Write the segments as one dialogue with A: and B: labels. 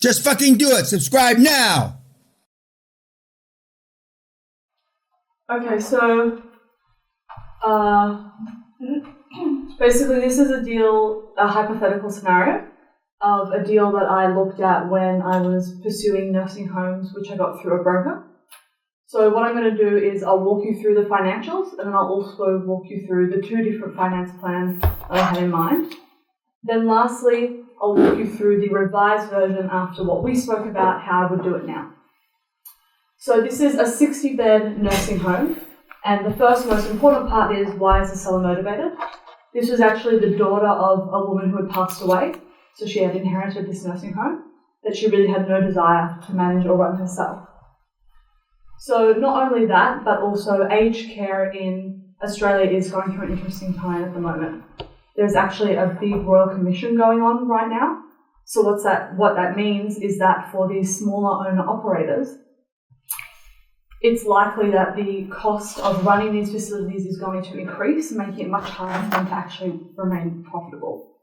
A: Just fucking do it. Subscribe now.
B: Okay, so basically this is a hypothetical scenario of a deal that I looked at when I was pursuing nursing homes, which I got through a broker. So what I'm going to do is I'll walk you through the financials, and then I'll also walk you through the two different finance plans that I had in mind. Then lastly, I'll walk you through the revised version after what we spoke about, how I would do it now. So this is a 60-bed nursing home, and the first most important part is, why is the seller motivated? This was actually the daughter of a woman who had passed away, so she had inherited this nursing home that she really had no desire to manage or run herself. So not only that, but also aged care in Australia is going through an interesting time at the moment. There's actually a big Royal Commission going on right now. So what that means is that for these smaller owner-operators, it's likely that the cost of running these facilities is going to increase, making it much harder for them to actually remain profitable.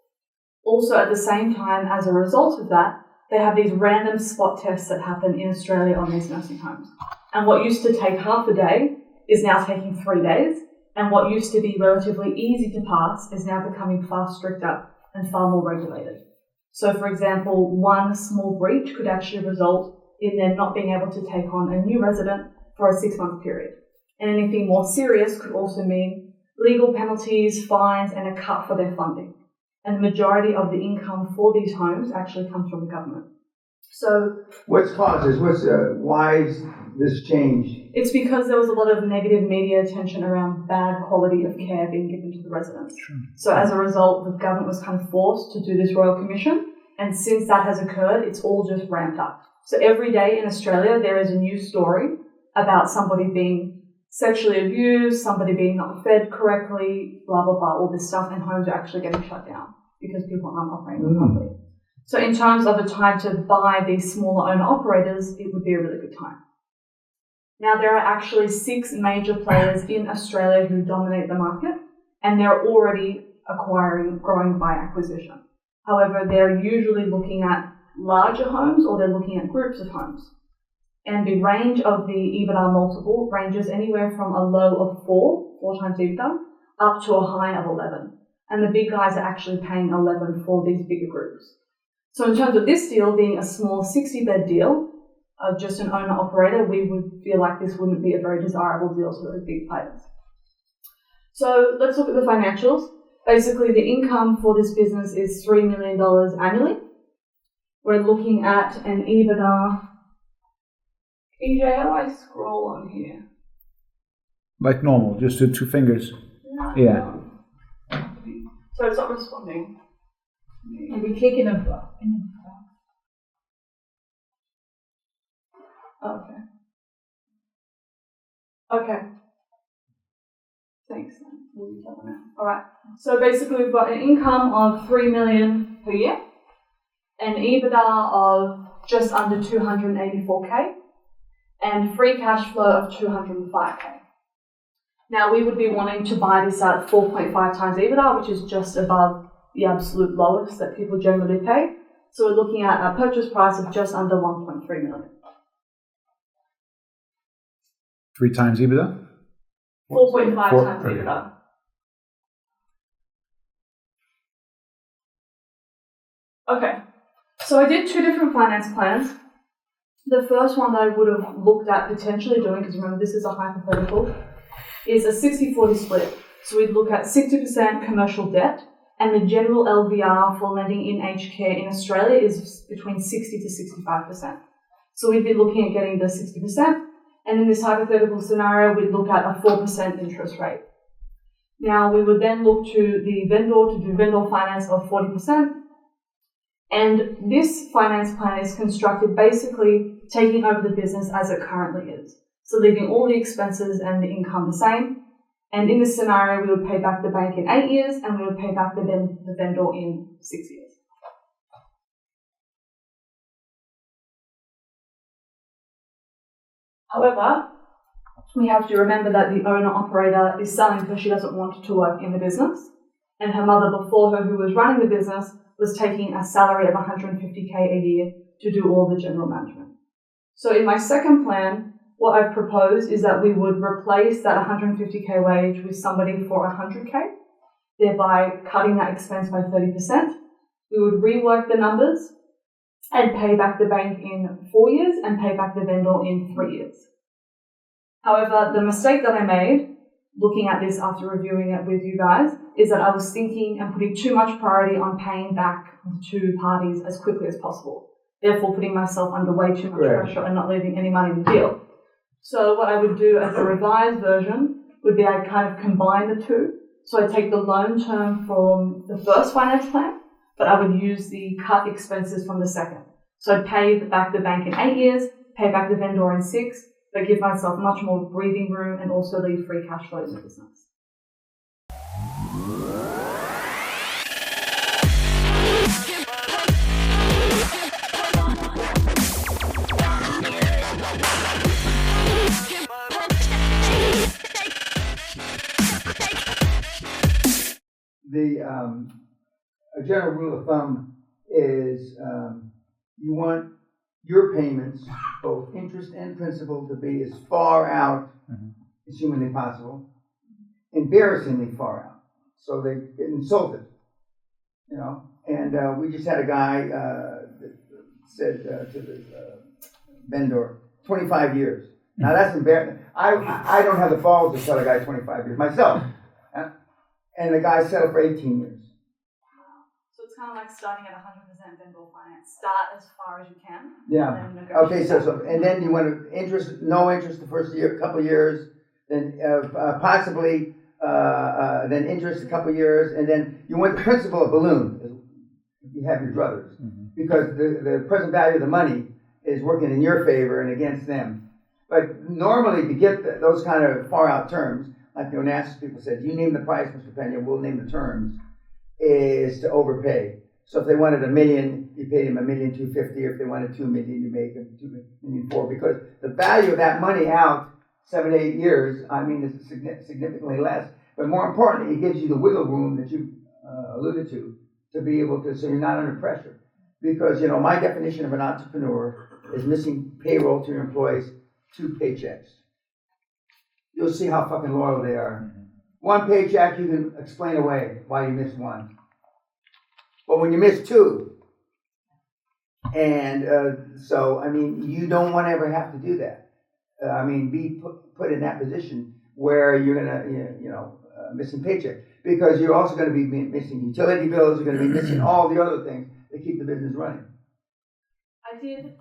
B: Also, at the same time, as a result of that, they have these random spot tests that happen in Australia on these nursing homes. And what used to take half a day is now taking 3 days, and what used to be relatively easy to pass is now becoming far stricter and far more regulated. So, for example, one small breach could actually result in them not being able to take on a new resident for a 6-month period. And anything more serious could also mean legal penalties, fines, and a cut for their funding. And the majority of the income for these homes actually comes from the government. So,
C: what's caused this? Why is this change?
B: It's because there was a lot of negative media attention around bad quality of care being given to the residents.
A: Sure.
B: So as a result, the government was kind of forced to do this Royal Commission, and since that has occurred, it's all just ramped up. So every day in Australia, there is a new story about somebody being sexually abused, somebody being not fed correctly, blah, blah, blah, all this stuff, and homes are actually getting shut down because people aren't operating properly. So in terms of a time to buy these smaller owner-operators, it would be a really good time. Now, there are actually 6 major players in Australia who dominate the market, and they're already growing by acquisition. However, they're usually looking at larger homes or they're looking at groups of homes. And the range of the EBITDA multiple ranges anywhere from a low of 4 times EBITDA, up to a high of 11. And the big guys are actually paying 11 for these bigger groups. So in terms of this deal being a small 60-bed deal, of just an owner-operator, we would feel like this wouldn't be a very desirable deal to those big players. So let's look at the financials. Basically, the income for this business is $3 million annually. We're looking at an EBITDA. EJ, how do I scroll on here?
A: Like normal, just do 2 fingers.
B: No,
A: Yeah.
B: So it's not responding.
D: Maybe click in a box.
B: Okay. Thanks. All right. So basically, we've got an income of $3 million per year, an EBITDA of just under $284K, and free cash flow of $205K. Now, we would be wanting to buy this at 4.5 times EBITDA, which is just above the absolute lowest that people generally pay. So we're looking at a purchase price of just under $1.3 million.
A: 3 times EBITDA?
B: 4.5 times EBITDA. Okay, so I did 2 different finance plans. The first one that I would have looked at potentially doing, because remember this is a hypothetical, is a 60-40 split. So we'd look at 60% commercial debt, and the general LVR for lending in aged care in Australia is between 60 to 65%. So we'd be looking at getting the 60%, and in this hypothetical scenario, we'd look at a 4% interest rate. Now, we would then look to the vendor to do vendor finance of 40%, and this finance plan is constructed basically taking over the business as it currently is. So leaving all the expenses and the income the same. And in this scenario, we would pay back the bank in 8 years, and we would pay back the vendor in 6 years. However, we have to remember that the owner-operator is selling because she doesn't want to work in the business, and her mother before her, who was running the business, was taking a salary of $150K a year to do all the general management. So in my second plan, what I've proposed is that we would replace that 150k wage with somebody for 100k, thereby cutting that expense by 30%. We would rework the numbers and pay back the bank in 4 years and pay back the vendor in 3 years. However, the mistake that I made, looking at this after reviewing it with you guys, is that I was thinking and putting too much priority on paying back the two parties as quickly as possible, therefore putting myself under way too much pressure and not leaving any money in the deal. So what I would do as a revised version would be I'd kind of combine the two. So I'd take the loan term from the first finance plan, but I would use the cut expenses from the second. So I'd pay back the bank in 8 years, pay back the vendor in 6, but give myself much more breathing room and also leave free cash flows in the business.
C: A general rule of thumb is you want your payments, both interest and principal, to be as far out as humanly possible, embarrassingly far out, so they get insulted, you know. And we just had a guy that said to the vendor, 25 years. Now that's embarrassing. I don't have the balls to tell a guy 25 years myself. And the guy settled for 18 years.
B: Wow. So it's kind of like starting at 100% vendor finance. Start as far as you can.
C: Yeah. Okay. So and then you want to no interest the first year, couple of years, then possibly then interest a couple of years, and then you want the principal a balloon if you have your druthers, because the present value of the money is working in your favor and against them. But normally to get those kind of far out terms, like the Onassis people said, you name the price, Mr. Peña, we'll name the terms, is to overpay. So if they wanted $1 million, you paid them $1,250,000. If they wanted $2 million, you make them $2,400,000, because the value of that money out 7 to 8 years, I mean, is significantly less. But more importantly, it gives you the wiggle room that you alluded to be able to, so you're not under pressure. Because, you know, my definition of an entrepreneur is missing payroll to your employees 2 paychecks. You'll see how fucking loyal they are. 1 paycheck, you can explain away why you missed 1. But when you miss 2, and so, I mean, you don't want to ever have to do that. I mean, be put in that position where you're going to, missing paycheck. Because you're also going to be missing utility bills, you're going to be missing all the other things that keep the business running.
B: I did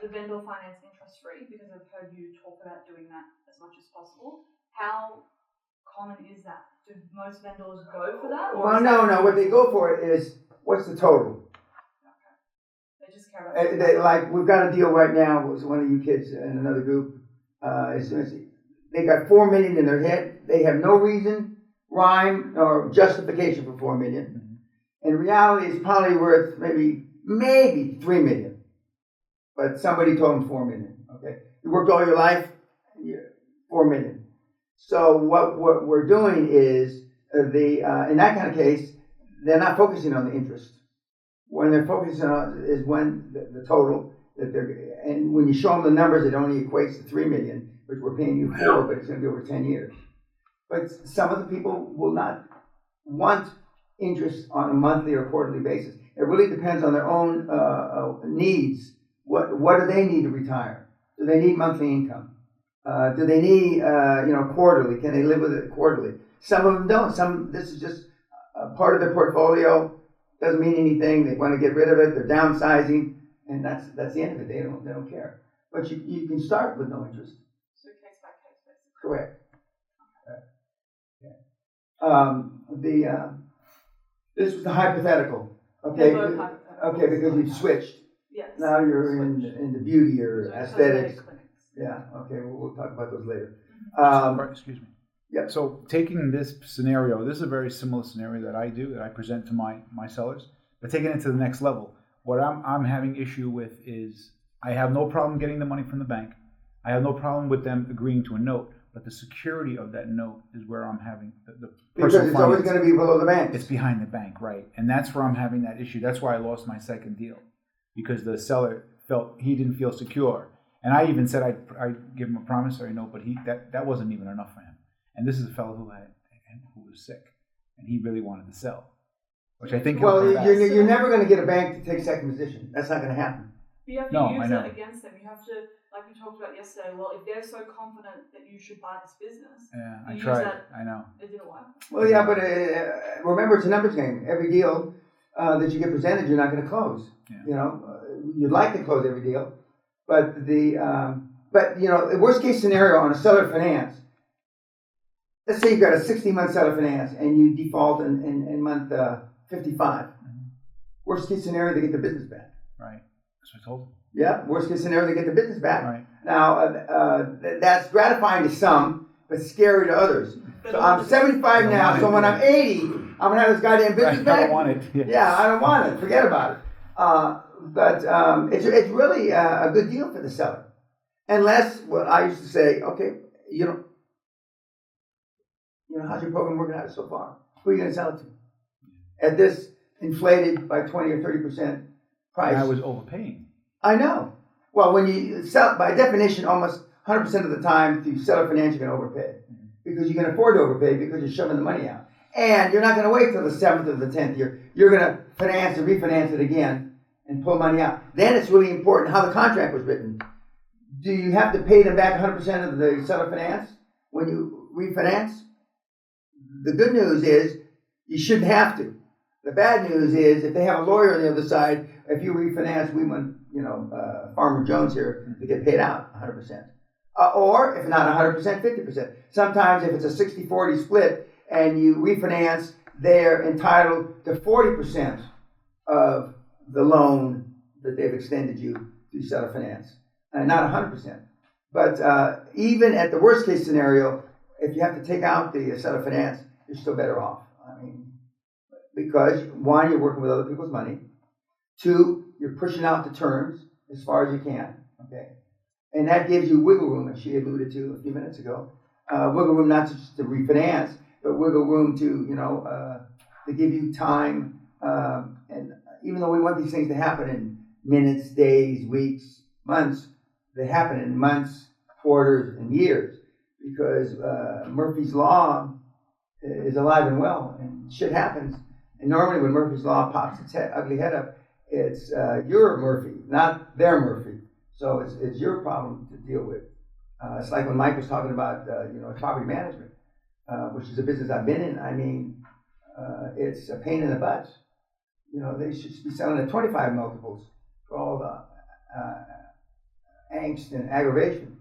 B: the vendor finance interest-free because I've heard you talk about doing that as much as possible. How common is that? Do most vendors go for that?
C: Well, no. What they go for is, what's the total?
B: Okay. They just care about
C: like, we've got a deal right now with one of you kids in another group. They got $4 million in their head. They have no reason, rhyme, or justification for $4 million. In reality, it's probably worth maybe $3 million. But somebody told them $4 million. Okay, you worked all your life, $4 million. So what we're doing is in that kind of case, they're not focusing on the interest. When they're focusing on is when the total that and when you show them the numbers, it only equates to $3 million, which we're paying you for, but it's going to be over 10 years. But some of the people will not want interest on a monthly or quarterly basis. It really depends on their own needs. What do they need to retire? Do they need monthly income? Do they need quarterly? Can they live with it quarterly? Some of them don't. This is just a part of their portfolio. Doesn't mean anything. They want to get rid of it. They're downsizing, and that's the end of it. They don't care. But you can start with no interest.
B: So case by case basis.
C: Correct. This was the hypothetical. Okay. Okay, because you've switched.
B: Yes.
C: Now you're in the beauty or aesthetics. Yeah. Okay. We'll talk about those later.
A: Excuse me.
C: Yeah.
A: So taking this scenario, this is a very similar scenario that I do, that I present to my sellers, but taking it to the next level. What I'm having issue with is I have no problem getting the money from the bank. I have no problem with them agreeing to a note, but the security of that note is where I'm having the
C: because it's always going to be below the bank.
A: It's behind the bank, right? And that's where I'm having that issue. That's why I lost my second deal, because the seller he didn't feel secure. And I even said I'd give him a promissory note, but that wasn't even enough for him. And this is a fellow who was sick, and he really wanted to sell, which I think.
C: Well, you're never going to get a bank to take second position. That's not going to happen.
B: But you have to use it against them. You have to, like we talked about yesterday. Well, if they're so confident that you should buy this business,
A: yeah, I tried. I know
B: it didn't work.
C: Well, yeah, but remember, it's a numbers game. Every deal that you get presented, you're not going to close.
A: Yeah.
C: You know, you'd like to close every deal, but the worst case scenario on a seller finance. Let's say you've got a 60-month seller finance and you default in month 55. Mm-hmm. Worst case scenario, they get the business back.
A: Right. That's what I told them.
C: Yeah. Worst case scenario, they get the business back.
A: Right.
C: Now, that's gratifying to some, but scary to others. So I'm 75 now, so when I'm 80, I'm going to have this goddamn business back.
A: I don't want it. Yes.
C: Yeah, I don't want it. Forget about it. But it's really a good deal for the seller. Unless, what I used to say, okay, how's your program working out so far? Who are you going to sell it to? At this inflated by 20 or 30% price.
A: And I was overpaying.
C: I know. Well, when you sell, by definition, almost 100% of the time, if you sell a finance, you're going to overpay. Mm-hmm. Because you can afford to overpay because you're shoving the money out. And you're not going to wait till the 7th or the 10th year. You're going to finance and refinance it again and pull money out. Then it's really important how the contract was written. Do you have to pay them back 100% of the seller finance when you refinance? The good news is you shouldn't have to. The bad news is if they have a lawyer on the other side, if you refinance, we want, Farmer Jones here to get paid out 100%. Or if not 100%, 50%. Sometimes if it's a 60-40 split and you refinance, they're entitled to 40% of the loan that they've extended you through seller finance. And not 100%. But even at the worst case scenario, if you have to take out the seller finance, you're still better off. I mean, because one, you're working with other people's money. Two, you're pushing out the terms as far as you can. Okay, and that gives you wiggle room, as she alluded to a few minutes ago. Wiggle room not just to refinance, but wiggle room to give you time. And even though we want these things to happen in minutes, days, weeks, months, they happen in months, quarters, and years. Because Murphy's Law is alive and well, and shit happens. And normally when Murphy's Law pops its ugly head up, it's your Murphy, not their Murphy. So it's your problem to deal with. It's like when Mike was talking about property management, which is a business I've been in. I mean, it's a pain in the butt. They should be selling at 25 multiples for all the angst and aggravation.